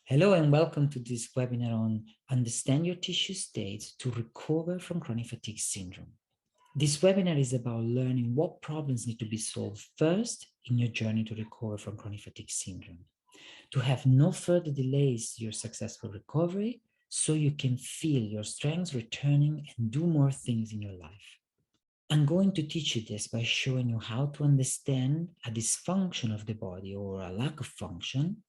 Hello and welcome to this webinar on Understand Your Tissue States to Recover from Chronic Fatigue Syndrome. This webinar is about learning what problems need to be solved first in your journey to recover from chronic fatigue syndrome, to have no further delays to your successful recovery so you can feel your strengths returning and do more things in your life. I'm going to teach you this by showing you how to understand a dysfunction of the body or a lack of function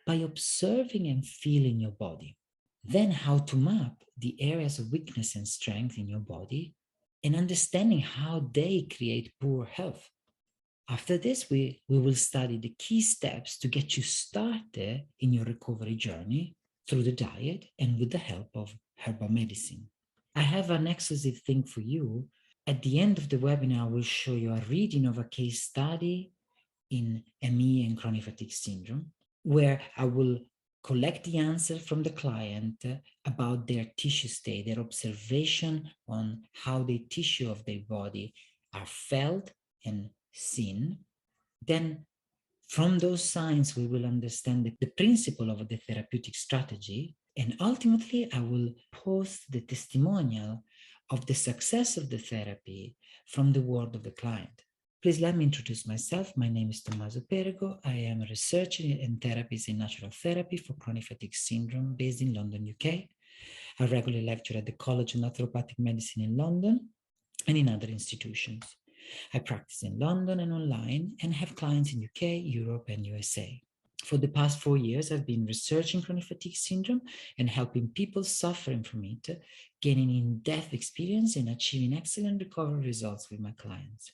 by observing and feeling your body. Then how to map the areas of weakness and strength in your body and understanding how they create poor health. After this, we will study the key steps to get you started in your recovery journey through the diet and with the help of herbal medicine. I have an exclusive thing for you. At the end of the webinar, I will show you a reading of a case study in ME and chronic fatigue syndrome, where I will collect the answer from the client about their tissue state, their observation on how the tissue of their body are felt and seen. Then from those signs, we will understand the principle of the therapeutic strategy. And ultimately, I will post the testimonial of the success of the therapy from the word of the client. Please let me introduce myself. My name is Tommaso Perego. I am a researcher and therapist in natural therapy for chronic fatigue syndrome based in London, UK. I regularly lecture at the College of Naturopathic Medicine in London and in other institutions. I practice in London and online and have clients in UK, Europe, and USA. For the past 4 years, I've been researching chronic fatigue syndrome and helping people suffering from it, gaining in-depth experience and achieving excellent recovery results with my clients.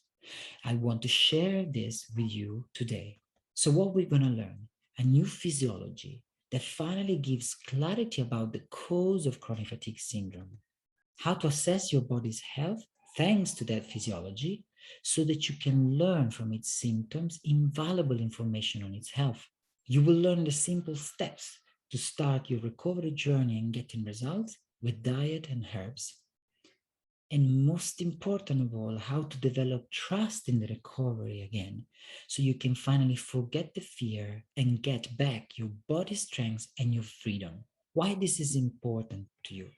I want to share this with you today. So what we're going to learn, a new physiology that finally gives clarity about the cause of chronic fatigue syndrome, how to assess your body's health thanks to that physiology so that you can learn from its symptoms invaluable information on its health. You will learn the simple steps to start your recovery journey and getting results with diet and herbs. And most important of all, how to develop trust in the recovery again, so you can finally forget the fear and get back your body strength and your freedom. Why this is important to you?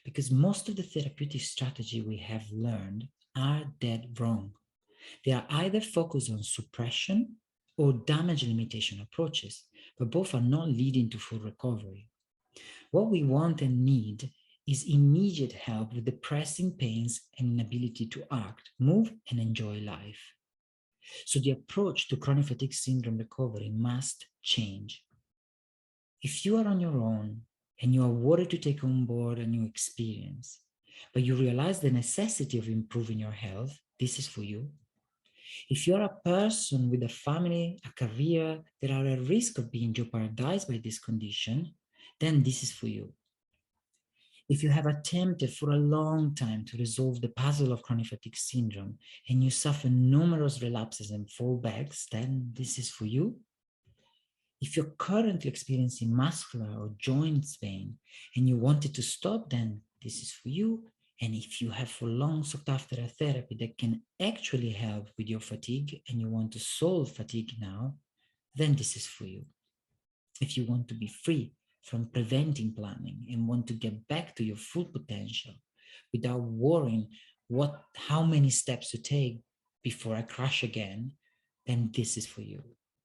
Because most of the therapeutic strategy we have learned are dead wrong. They are either focused on suppression or damage limitation approaches, but both are not leading to full recovery. What we want and need is immediate help with the pressing pains and inability to act, move, and enjoy life. So the approach to chronic fatigue syndrome recovery must change. If you are on your own and you are worried to take on board a new experience, but you realize the necessity of improving your health, this is for you. If you're a person with a family, a career that are at risk of being jeopardized by this condition, then this is for you. If you have attempted for a long time to resolve the puzzle of chronic fatigue syndrome and you suffer numerous relapses and fallbacks, then this is for you. If you're currently experiencing muscular or joints pain and you wanted to stop, then this is for you. And if you have for long sought after a therapy that can actually help with your fatigue and you want to solve fatigue now, then this is for you. If you want to be free from preventing planning and want to get back to your full potential without worrying how many steps to take before I crash again, then this is for you.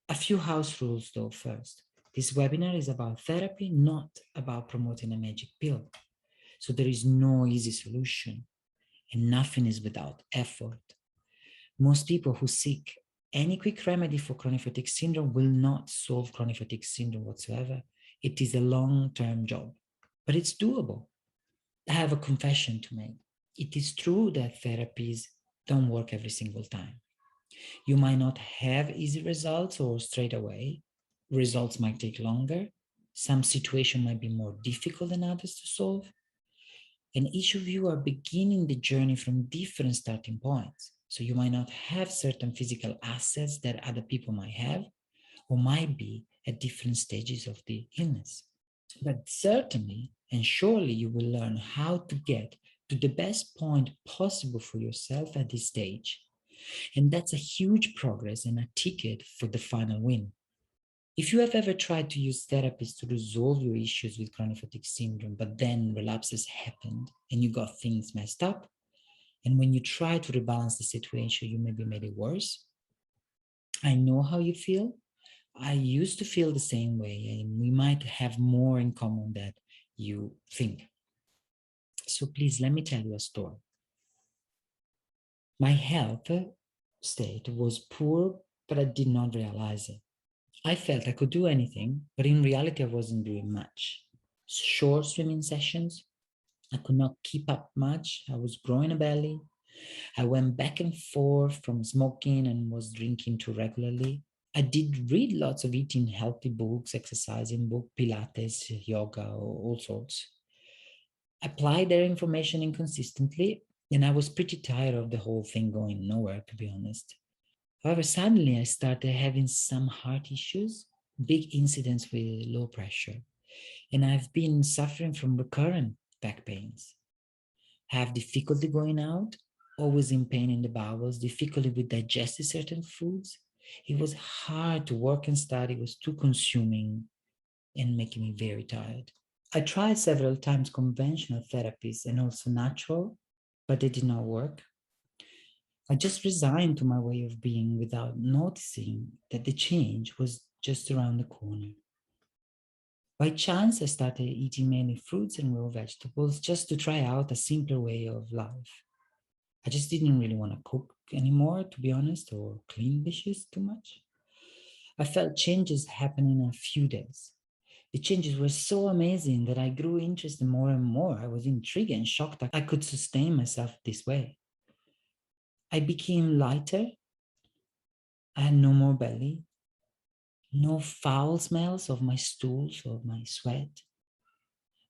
A few house rules though first. This webinar is about therapy, not about promoting a magic pill. So there is no easy solution and nothing is without effort. Most people who seek any quick remedy for chronic fatigue syndrome will not solve chronic fatigue syndrome whatsoever. It is a long-term job, but it's doable. I have a confession to make. It is true that therapies don't work every single time. You might not have easy results or straight away. Results might take longer. Some situation might be more difficult than others to solve. And each of you are beginning the journey from different starting points. So you might not have certain physical assets that other people might have, or might be at different stages of the illness. But certainly and surely you will learn how to get to the best point possible for yourself at this stage. And that's a huge progress and a ticket for the final win. If you have ever tried to use therapies to resolve your issues with chronic fatigue syndrome, but then relapses happened and you got things messed up, and when you try to rebalance the situation, you maybe made it worse, I know how you feel. I used to feel the same way, and we might have more in common than you think. So please let me tell you a story. My health state was poor, but I did not realize it. I felt I could do anything, but in reality, I wasn't doing much. Short swimming sessions, I could not keep up much. I was growing a belly. I went back and forth from smoking and was drinking too regularly. I did read lots of eating healthy books, exercising book, Pilates, yoga, all sorts. Applied their information inconsistently, and I was pretty tired of the whole thing going nowhere, to be honest. However, suddenly I started having some heart issues, big incidents with low pressure, and I've been suffering from recurrent back pains. I have difficulty going out, always in pain in the bowels, difficulty with digesting certain foods. It was hard to work and study, it was too consuming and making me very tired. I tried several times conventional therapies and also natural, but they did not work. I just resigned to my way of being without noticing that the change was just around the corner. By chance, I started eating mainly fruits and raw vegetables just to try out a simpler way of life. I just didn't really want to cook anymore, to be honest, or clean dishes too much. I felt changes happening in a few days. The changes were so amazing that I grew interested more and more. I was intrigued and shocked that I could sustain myself this way. I became lighter. I had no more belly, no foul smells of my stools or my sweat,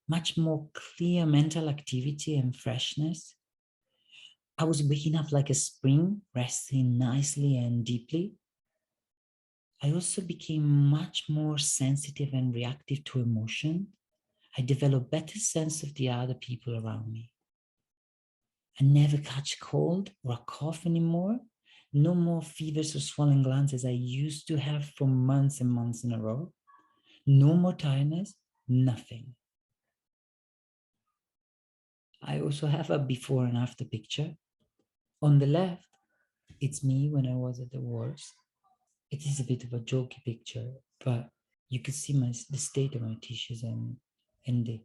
much more clear mental activity and freshness. I was waking up like a spring, resting nicely and deeply. I also became much more sensitive and reactive to emotion. I developed better sense of the other people around me. I never catch cold or a cough anymore. No more fevers or swollen glands as I used to have for months and months in a row. No more tiredness, nothing. I also have a before and after picture. On the left, it's me when I was at the worst. It is a bit of a jokey picture, but you could see the state of my tissues and the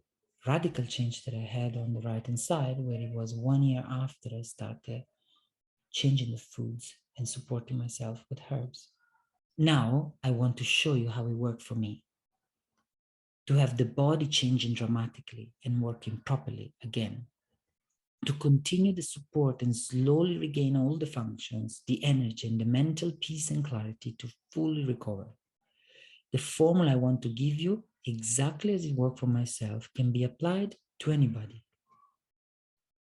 radical change that I had on the right hand side, where it was 1 year after I started changing the foods and supporting myself with herbs. Now I want to show you how it worked for me. To have the body changing dramatically and working properly again. To continue the support and slowly regain all the functions, the energy and the mental peace and clarity to fully recover. The formula I want to give you, exactly as it worked for myself, can be applied to anybody.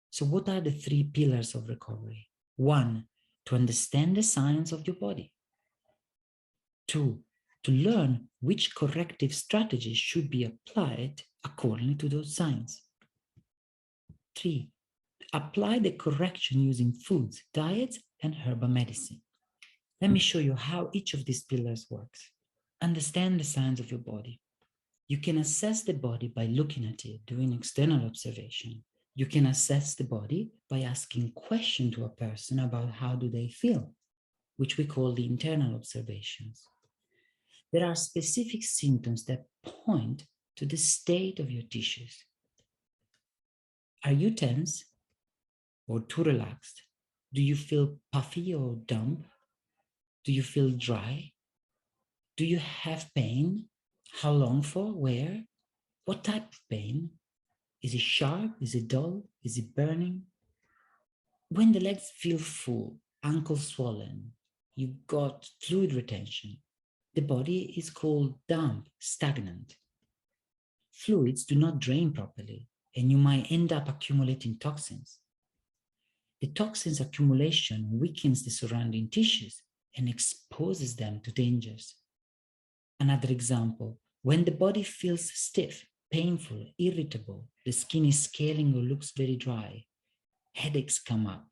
So what are the 3 pillars of recovery? 1, to understand the science of your body. 2, to learn which corrective strategies should be applied according to those signs. 3, apply the correction using foods, diets, and herbal medicine. Let me show you how each of these pillars works. Understand the signs of your body. You can assess the body by looking at it, doing external observation. You can assess the body by asking questions to a person about how do they feel, which we call the internal observations. There are specific symptoms that point to the state of your tissues. Are you tense or too relaxed? Do you feel puffy or dumb? Do you feel dry? Do you have pain? How long for? Where? What type of pain? Is it sharp? Is it dull? Is it burning? When the legs feel full, ankles swollen, you've got fluid retention, the body is called damp, stagnant. Fluids do not drain properly, and you might end up accumulating toxins. The toxins accumulation weakens the surrounding tissues and exposes them to dangers. Another example, when the body feels stiff, painful, irritable, the skin is scaling or looks very dry, headaches come up.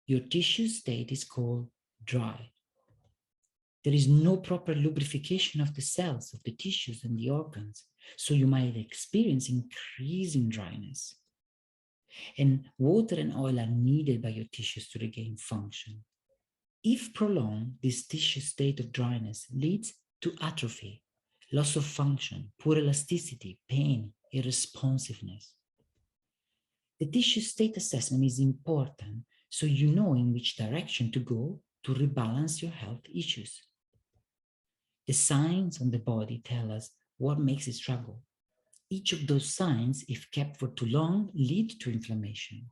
Your tissue state is called dry. There is no proper lubrication of the cells, of the tissues and the organs. So you might experience increasing dryness. And water and oil are needed by your tissues to regain function. If prolonged, this tissue state of dryness leads to atrophy, loss of function, poor elasticity, pain, irresponsiveness. The tissue state assessment is important so you know in which direction to go to rebalance your health issues. The signs on the body tell us what makes it struggle. Each of those signs, if kept for too long, lead to inflammation.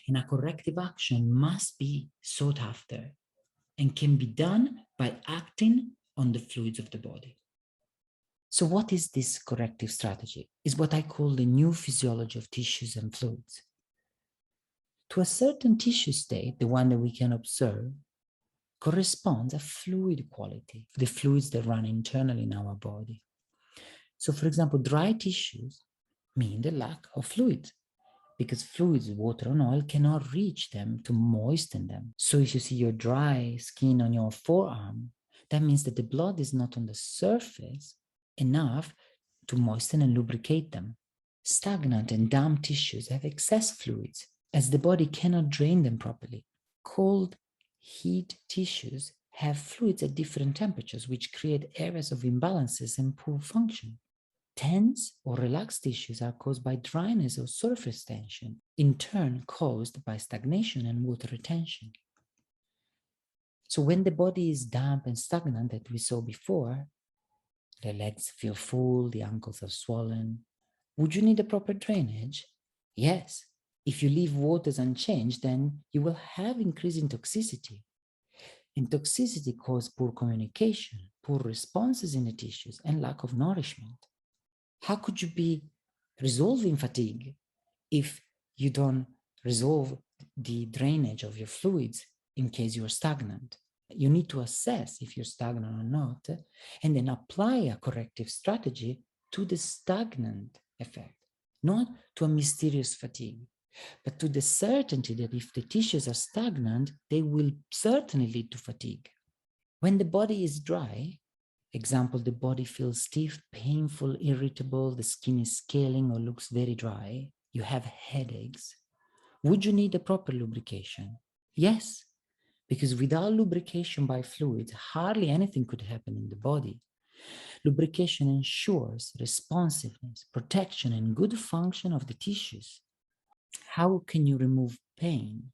And a corrective action must be sought after and can be done by acting on the fluids of the body. So what is this corrective strategy? It's what I call the new physiology of tissues and fluids. To a certain tissue state, the one that we can observe, corresponds a fluid quality, the fluids that run internally in our body. So for example, dry tissues mean the lack of fluid, because fluids, water and oil, cannot reach them to moisten them. So if you see your dry skin on your forearm, that means that the blood is not on the surface enough to moisten and lubricate them. Stagnant and damp tissues have excess fluids, as the body cannot drain them properly. Cold, heat tissues have fluids at different temperatures, which create areas of imbalances and poor function. Tense or relaxed tissues are caused by dryness or surface tension, in turn caused by stagnation and water retention. So when the body is damp and stagnant, that we saw before, the legs feel full, the ankles are swollen. Would you need a proper drainage? Yes. If you leave waters unchanged, then you will have increasing toxicity. And toxicity causes poor communication, poor responses in the tissues, and lack of nourishment. How could you be resolving fatigue if you don't resolve the drainage of your fluids in case you're stagnant? You need to assess if you're stagnant or not, and then apply a corrective strategy to the stagnant effect, not to a mysterious fatigue, but to the certainty that if the tissues are stagnant, they will certainly lead to fatigue. When the body is dry, example, the body feels stiff, painful, irritable, the skin is scaling or looks very dry, you have headaches. Would you need a proper lubrication? Yes, because without lubrication by fluids, hardly anything could happen in the body. Lubrication ensures responsiveness, protection, and good function of the tissues. How can you remove pain?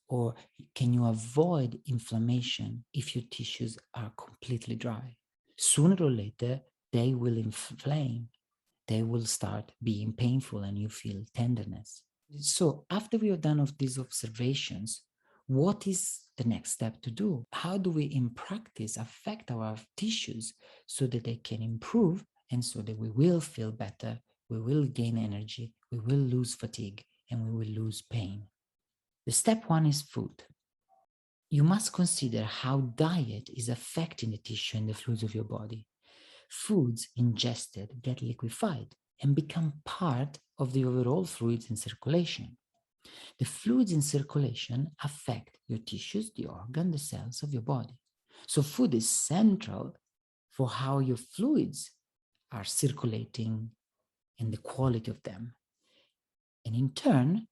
Or can you avoid inflammation if your tissues are completely dry? Sooner or later, they will inflame. They will start being painful and you feel tenderness. So after we are done with these observations, what is the next step to do? How do we in practice affect our tissues so that they can improve and so that we will feel better, we will gain energy, we will lose fatigue, and we will lose pain? The step one is food. You must consider how diet is affecting the tissue and the fluids of your body. Foods ingested get liquefied and become part of the overall fluids in circulation. The fluids in circulation affect your tissues, the organ, the cells of your body. So food is central for how your fluids are circulating and the quality of them. And in turn,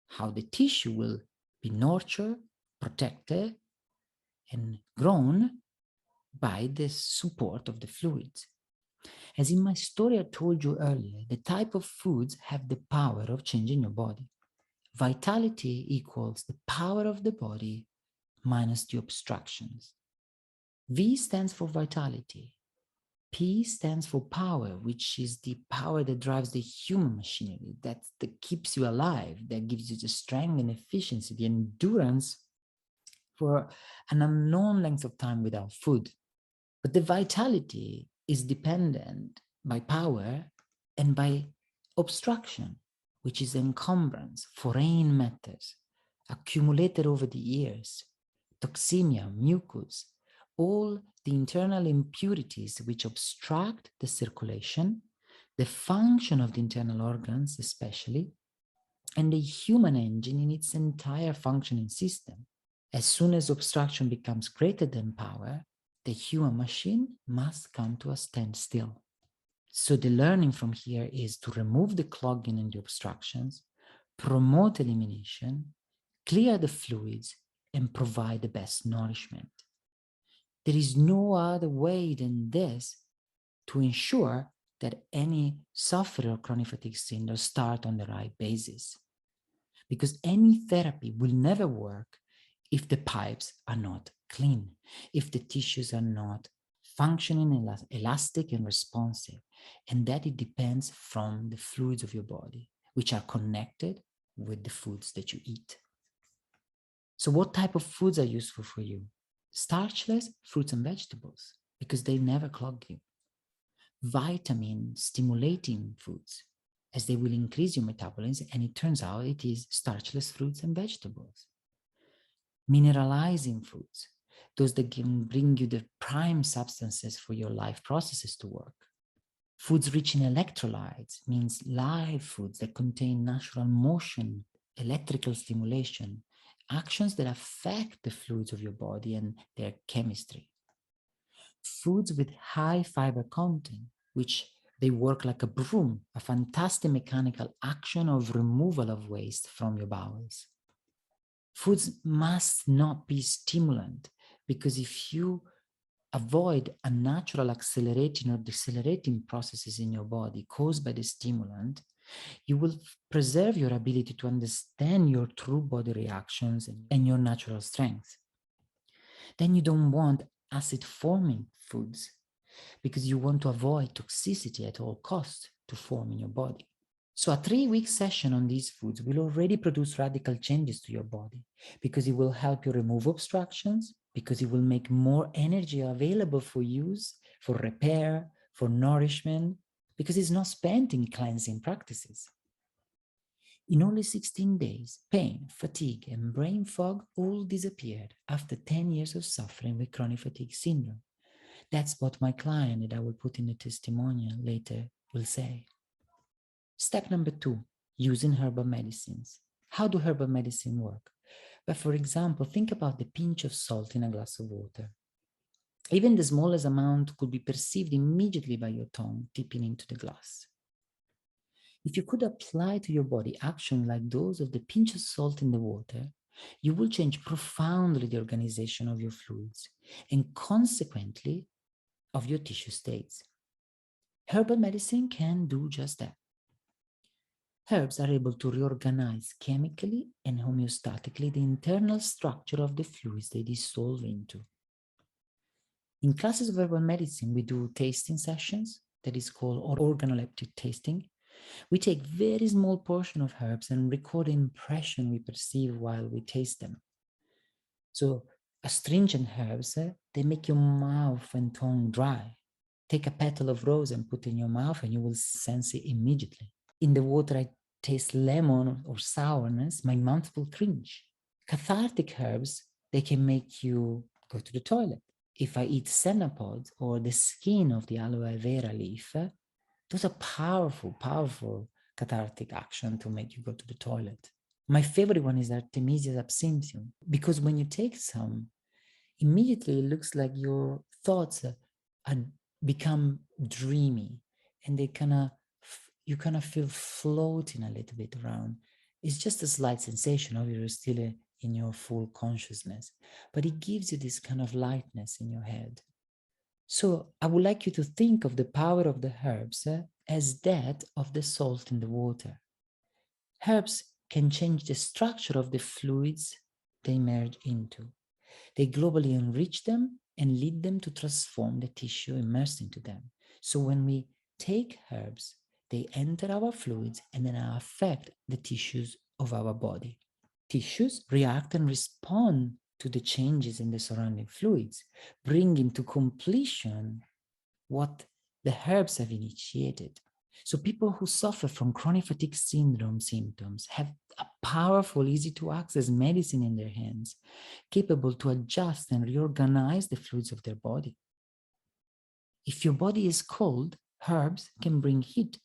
how the tissue will be nurtured, protected, and grown by the support of the fluids. As in my story I told you earlier, the type of foods have the power of changing your body. Vitality equals the power of the body minus the obstructions. V stands for vitality. P stands for power, which is the power that drives the human machinery, that keeps you alive, that gives you the strength and efficiency, the endurance for an unknown length of time without food. But the vitality is dependent by power and by obstruction, which is encumbrance, foreign matters, accumulated over the years, toxemia, mucus, all the internal impurities which obstruct the circulation, the function of the internal organs especially, and the human engine in its entire functioning system. As soon as obstruction becomes greater than power, the human machine must come to a standstill. So the learning from here is to remove the clogging and the obstructions, promote elimination, clear the fluids, and provide the best nourishment. There is no other way than this to ensure that any sufferer of chronic fatigue syndrome start on the right basis. Because any therapy will never work if the pipes are not clean, if the tissues are not functioning elastic and responsive, and that it depends from the fluids of your body, which are connected with the foods that you eat. So what type of foods are useful for you? Starchless fruits and vegetables, because they never clog you. Vitamin stimulating foods, as they will increase your metabolism, and it turns out it is starchless fruits and vegetables. Mineralizing foods, those that can bring you the prime substances for your life processes to work. Foods rich in electrolytes means live foods that contain natural motion, electrical stimulation, actions that affect the fluids of your body and their chemistry. Foods with high fiber content, which they work like a broom, a fantastic mechanical action of removal of waste from your bowels. Foods must not be stimulant, because if you avoid unnatural accelerating or decelerating processes in your body caused by the stimulant, you will preserve your ability to understand your true body reactions and your natural strength. Then you don't want acid-forming foods, because you want to avoid toxicity at all costs to form in your body. So a 3-week session on these foods will already produce radical changes to your body, because it will help you remove obstructions, because it will make more energy available for use, for repair, for nourishment, because it's not spent in cleansing practices. In only 16 days, pain, fatigue, and brain fog all disappeared after 10 years of suffering with chronic fatigue syndrome. That's what my client, that I will put in the testimonial later, will say. Step number 2, using herbal medicines. How do herbal medicine work? But for example, think about the pinch of salt in a glass of water. Even the smallest amount could be perceived immediately by your tongue dipping into the glass. If you could apply to your body action like those of the pinch of salt in the water, you will change profoundly the organization of your fluids and consequently of your tissue states. Herbal medicine can do just that. Herbs are able to reorganize chemically and homeostatically the internal structure of the fluids they dissolve into. In classes of herbal medicine, we do tasting sessions that is called organoleptic tasting. We take very small portion of herbs and record the impression we perceive while we taste them. So astringent herbs, they make your mouth and tongue dry. Take a petal of rose and put it in your mouth and you will sense it immediately. In the water I taste lemon or sourness, my mouth will cringe. Cathartic herbs, they can make you go to the toilet. If I eat senna pod or the skin of the aloe vera leaf, those are powerful, powerful cathartic action to make you go to the toilet. My favorite one is Artemisia absinthium, because when you take some, immediately it looks like your thoughts become dreamy, and you kind of feel floating a little bit around. It's just a slight sensation of you're still in your full consciousness, but it gives you this kind of lightness in your head. So I would like you to think of the power of the herbs as that of the salt in the water. Herbs can change the structure of the fluids they merge into. They globally enrich them and lead them to transform the tissue immersed into them. So when we take herbs, they enter our fluids and then affect the tissues of our body. Tissues react and respond to the changes in the surrounding fluids, bringing to completion what the herbs have initiated. So people who suffer from chronic fatigue syndrome symptoms have a powerful, easy to access medicine in their hands, capable to adjust and reorganize the fluids of their body. If your body is cold, herbs can bring heat.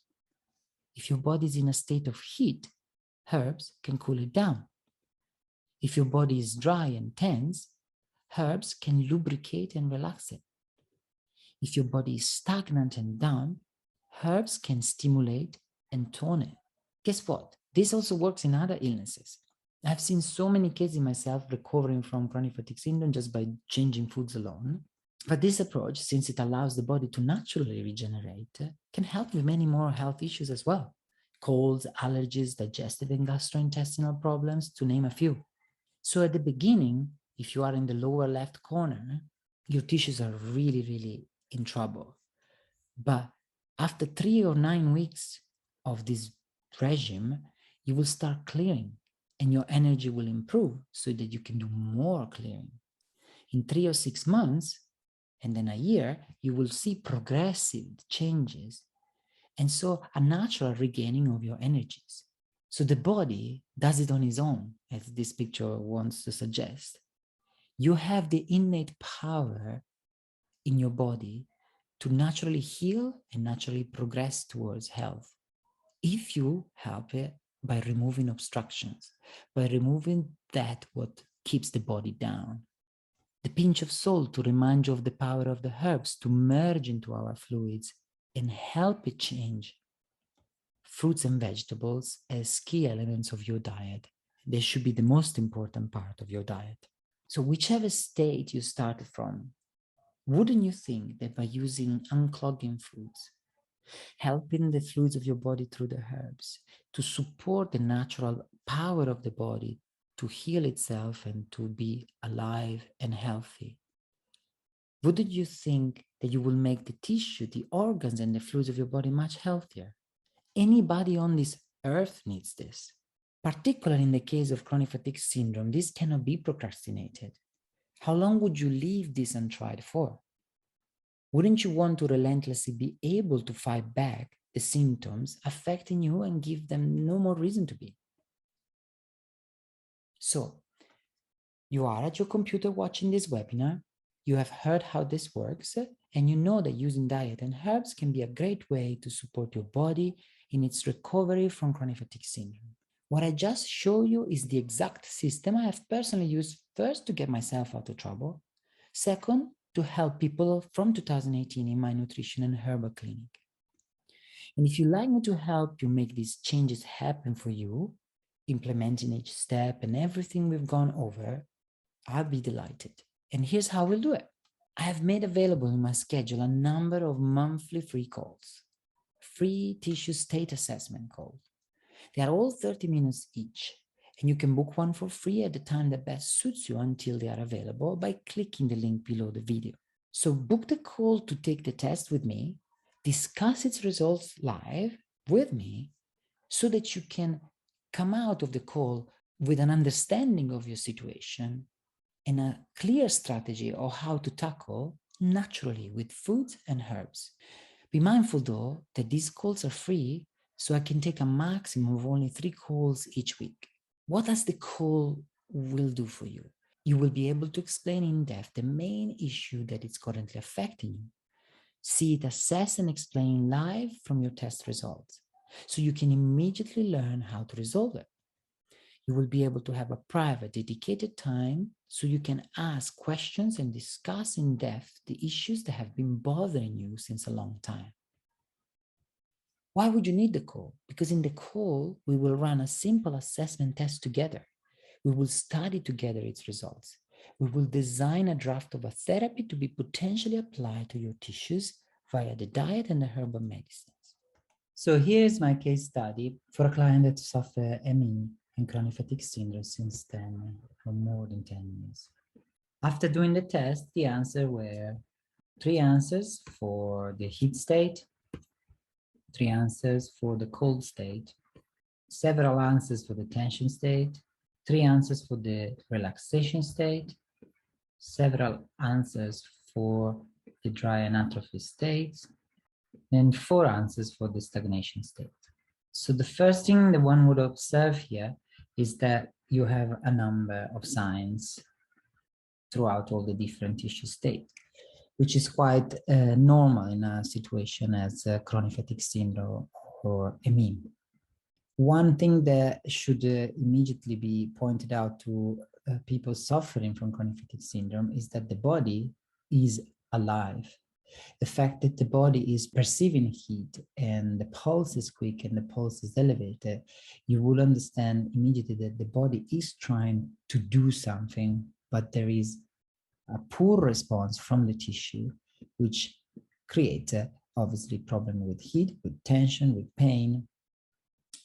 If your body is in a state of heat, herbs can cool it down. If your body is dry and tense, herbs can lubricate and relax it. If your body is stagnant and down, herbs can stimulate and tone it. Guess what? This also works in other illnesses. I've seen so many cases myself recovering from chronic fatigue syndrome just by changing foods alone. But this approach, since it allows the body to naturally regenerate, can help with many more health issues as well. Colds, allergies, digestive and gastrointestinal problems, to name a few. So at the beginning, if you are in the lower left corner, your tissues are really, really in trouble. But after 3 or 9 weeks of this regime, you will start clearing and your energy will improve so that you can do more clearing. In 3 or 6 months, and then a year, you will see progressive changes. And so a natural regaining of your energies. So the body does it on its own, as this picture wants to suggest. You have the innate power in your body to naturally heal and naturally progress towards health. If you help it by removing obstructions, by removing that what keeps the body down. The pinch of salt to remind you of the power of the herbs to merge into our fluids and help it change. Fruits and vegetables as key elements of your diet. They should be the most important part of your diet. So whichever state you started from, wouldn't you think that by using unclogging foods, helping the fluids of your body through the herbs to support the natural power of the body to heal itself and to be alive and healthy, wouldn't you think that you will make the tissue, the organs and the fluids of your body much healthier? Anybody on this earth needs this. Particularly in the case of chronic fatigue syndrome, this cannot be procrastinated. How long would you leave this untried for? Wouldn't you want to relentlessly be able to fight back the symptoms affecting you and give them no more reason to be? So, you are at your computer watching this webinar, you have heard how this works, and you know that using diet and herbs can be a great way to support your body in its recovery from chronic fatigue syndrome. What I just showed you is the exact system I have personally used, first to get myself out of trouble, second, to help people from 2018 in my nutrition and herbal clinic. And if you'd like me to help you make these changes happen for you, implementing each step and everything we've gone over, I'll be delighted. And here's how we'll do it. I have made available in my schedule a number of monthly free calls, free tissue state assessment calls. They are all 30 minutes each, and you can book one for free at the time that best suits you until they are available by clicking the link below the video. So book the call to take the test with me, discuss its results live with me, so that you can come out of the call with an understanding of your situation and a clear strategy of how to tackle naturally with foods and herbs. Be mindful though that these calls are free, so I can take a maximum of only 3 calls each week. What does the call will do for you? You will be able to explain in depth the main issue that is currently affecting you. See it assessed and explained live from your test results, so you can immediately learn how to resolve it. You will be able to have a private, dedicated time so you can ask questions and discuss in depth the issues that have been bothering you since a long time. Why would you need the call? Because in the call, we will run a simple assessment test together. We will study together its results. We will design a draft of a therapy to be potentially applied to your tissues via the diet and the herbal medicines. So here's my case study for a client that suffers ME and chronic fatigue syndrome since 10 or more than 10 years. After doing the test, the answers were 3 answers for the heat state, 3 answers for the cold state, several answers for the tension state, 3 answers for the relaxation state, several answers for the dry and atrophy states, and 4 answers for the stagnation state. So the first thing that one would observe here is that you have a number of signs throughout all the different tissue states, which is quite normal in a situation as chronic fatigue syndrome or ME. One thing that should immediately be pointed out to people suffering from chronic fatigue syndrome is that the body is alive. The fact that the body is perceiving heat and the pulse is quick and the pulse is elevated, you will understand immediately that the body is trying to do something, but there is a poor response from the tissue, which creates obviously problem with heat, with tension, with pain.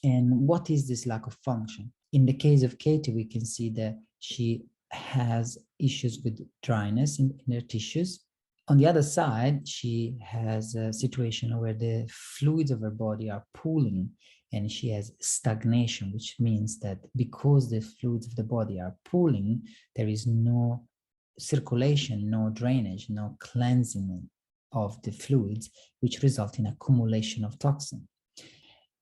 And what is this lack of function? In the case of Katie, we can see that she has issues with dryness in her tissues. On the other side, she has a situation where the fluids of her body are pooling and she has stagnation, which means that because the fluids of the body are pooling, there is no circulation, no drainage, no cleansing of the fluids, which result in accumulation of toxin.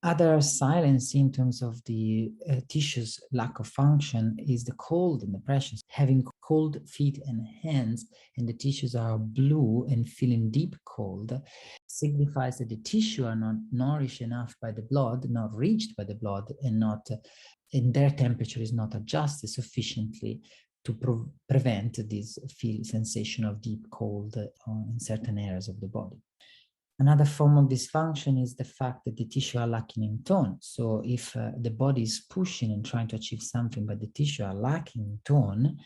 Other silent symptoms of the tissue's lack of function is the cold and the pressure. Having cold feet and hands and the tissues are blue and feeling deep cold signifies that the tissue are not nourished enough by the blood, not reached by the blood, and not, and their temperature is not adjusted sufficiently to prevent this sensation of deep cold in certain areas of the body. Another form of dysfunction is the fact that the tissue are lacking in tone. So if the body is pushing and trying to achieve something, but the tissue are lacking in tone,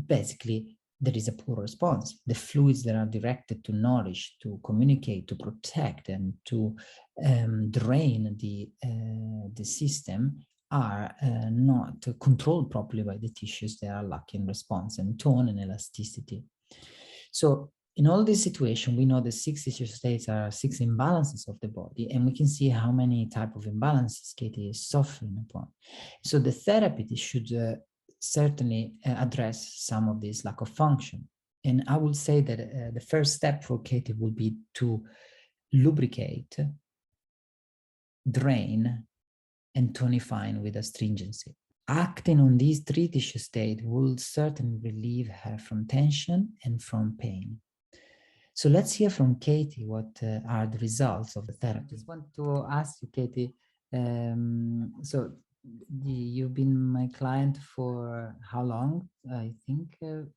basically there is a poor response. The fluids that are directed to nourish, to communicate, to protect, and to drain the system are not controlled properly by the tissues that are lacking response and tone and elasticity. So in all these situations, we know the 6 tissue states are 6 imbalances of the body, and we can see how many type of imbalances Katie is suffering upon. So the therapy should certainly address some of this lack of function. And I would say that the first step for Katie will be to lubricate, drain, and tonify with astringency. Acting on these 3 tissue states will certainly relieve her from tension and from pain. So let's hear from Katie what are the results of the therapy. I just want to ask you, Katie, so you've been my client for how long? I think, can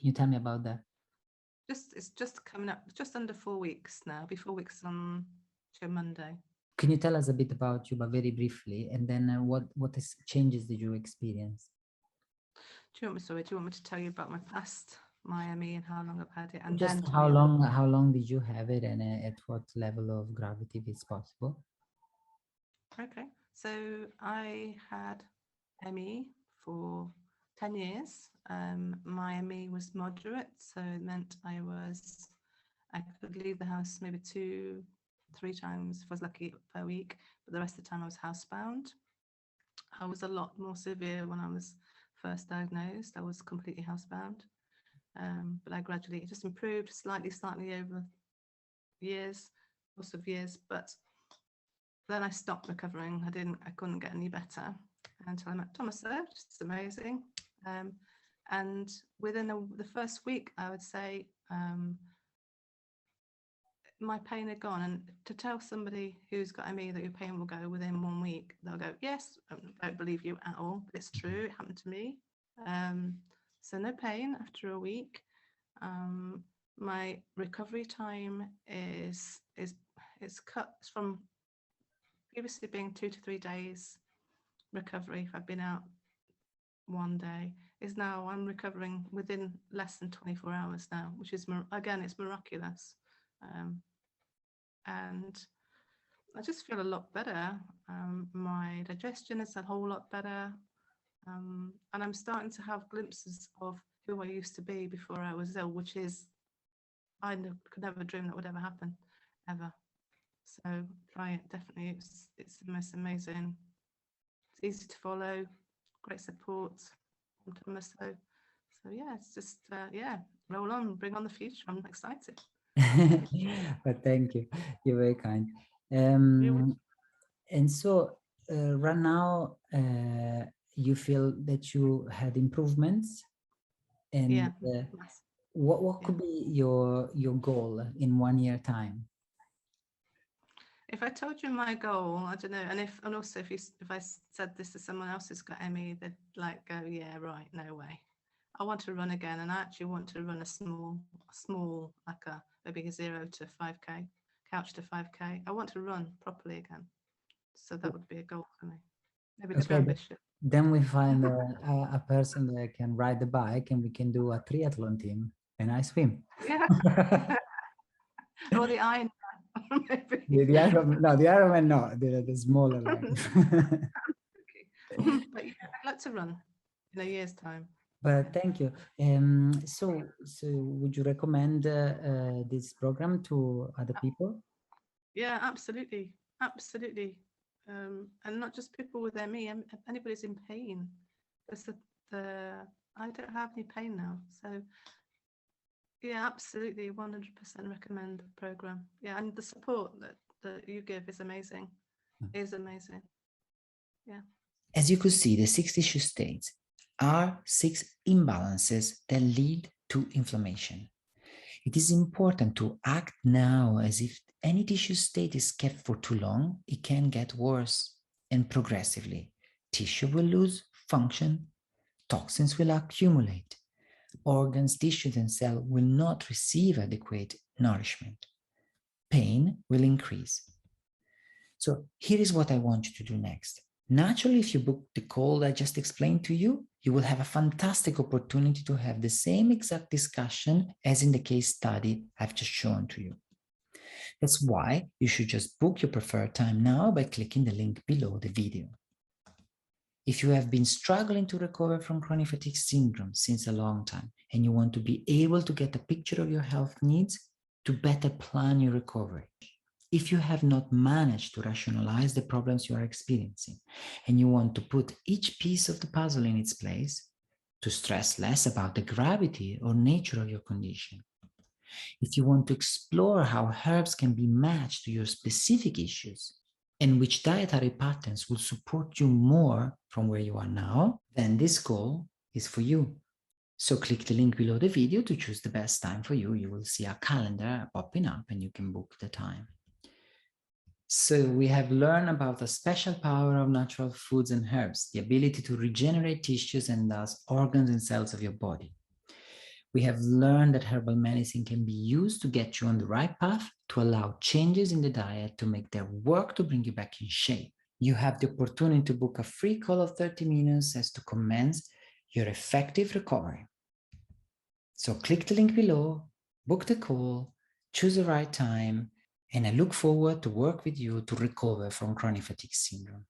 you tell me about that? It's just coming up, just under 4 weeks now. It'll be 4 weeks on Monday. Can you tell us a bit about you, but very briefly, and then what changes did you experience? Do you want me to tell you about my past, my ME, and how long I've had it, and just then how long did you have it, and at what level of gravity is possible? Okay, so I had ME for 10 years. My ME was moderate, so it meant I could leave the house maybe 2-3 times if I was lucky per week, but the rest of the time I was housebound. I was a lot more severe when I was first diagnosed. I was completely housebound, but I gradually just improved slightly over years, lots of years, but then I stopped recovering. I couldn't get any better until I met Thomas there, which is amazing. And within the first week, I would say my pain had gone. And to tell somebody who's got ME that your pain will go within 1 week, they'll go, yes, I don't believe you at all, but it's true, it happened to me. So no pain after a week. My recovery time is cut from previously being 2 to 3 days recovery if I've been out 1 day, is now I'm recovering within less than 24 hours now, which is, again, it's miraculous. And I just feel a lot better. My digestion is a whole lot better. And I'm starting to have glimpses of who I used to be before I was ill, which is, I could never dream that would ever happen, ever. So try it, definitely. It's the most amazing. It's easy to follow, great support from Thomas. So yeah, it's just, roll on, bring on the future. I'm excited. But thank you. You're very kind. And so right now, you feel that you had improvements, and Yeah. what could be your goal in 1 year time? If I told you my goal, I don't know, and also if I said this to someone else who's got ME, they'd like go, yeah, right, no way. I want to run again, and I actually want to run a small, like maybe a 0 to 5K, couch to 5K. I want to run properly again. So that would be a goal for me. Maybe a bit Okay, ambitious. then we find a person that can ride the bike and we can do a triathlon team and I swim. Yeah. Or the Iron Man, maybe. The Ironman, no, the smaller one. Okay. But yeah, I'd like to run in a year's time. But thank you. So would you recommend this program to other people? Yeah, absolutely. Absolutely. And not just people with ME, anybody's in pain. Because I don't have any pain now. So yeah, absolutely, 100% recommend the program. Yeah, and the support that you give is amazing. Is amazing. Yeah. As you could see, the 6 tissue states are 6 imbalances that lead to inflammation. It is important to act now, as if any tissue state is kept for too long, it can get worse, and progressively tissue will lose function, toxins will accumulate, organs, tissues, and cells will not receive adequate nourishment. Pain will increase. So here is what I want you to do next. Naturally, if you book the call I just explained to you, you will have a fantastic opportunity to have the same exact discussion as in the case study I've just shown to you. That's why you should just book your preferred time now by clicking the link below the video. If you have been struggling to recover from chronic fatigue syndrome since a long time and you want to be able to get a picture of your health needs to better plan your recovery, if you have not managed to rationalize the problems you are experiencing and you want to put each piece of the puzzle in its place to stress less about the gravity or nature of your condition, if you want to explore how herbs can be matched to your specific issues and which dietary patterns will support you more from where you are now, then this call is for you. So click the link below the video to choose the best time for you. You will see a calendar popping up and you can book the time. So we have learned about the special power of natural foods and herbs, the ability to regenerate tissues and thus organs and cells of your body. We have learned that herbal medicine can be used to get you on the right path, to allow changes in the diet to make their work to bring you back in shape. You have the opportunity to book a free call of 30 minutes as to commence your effective recovery. So click the link below, book the call, choose the right time, and I look forward to work with you to recover from chronic fatigue syndrome.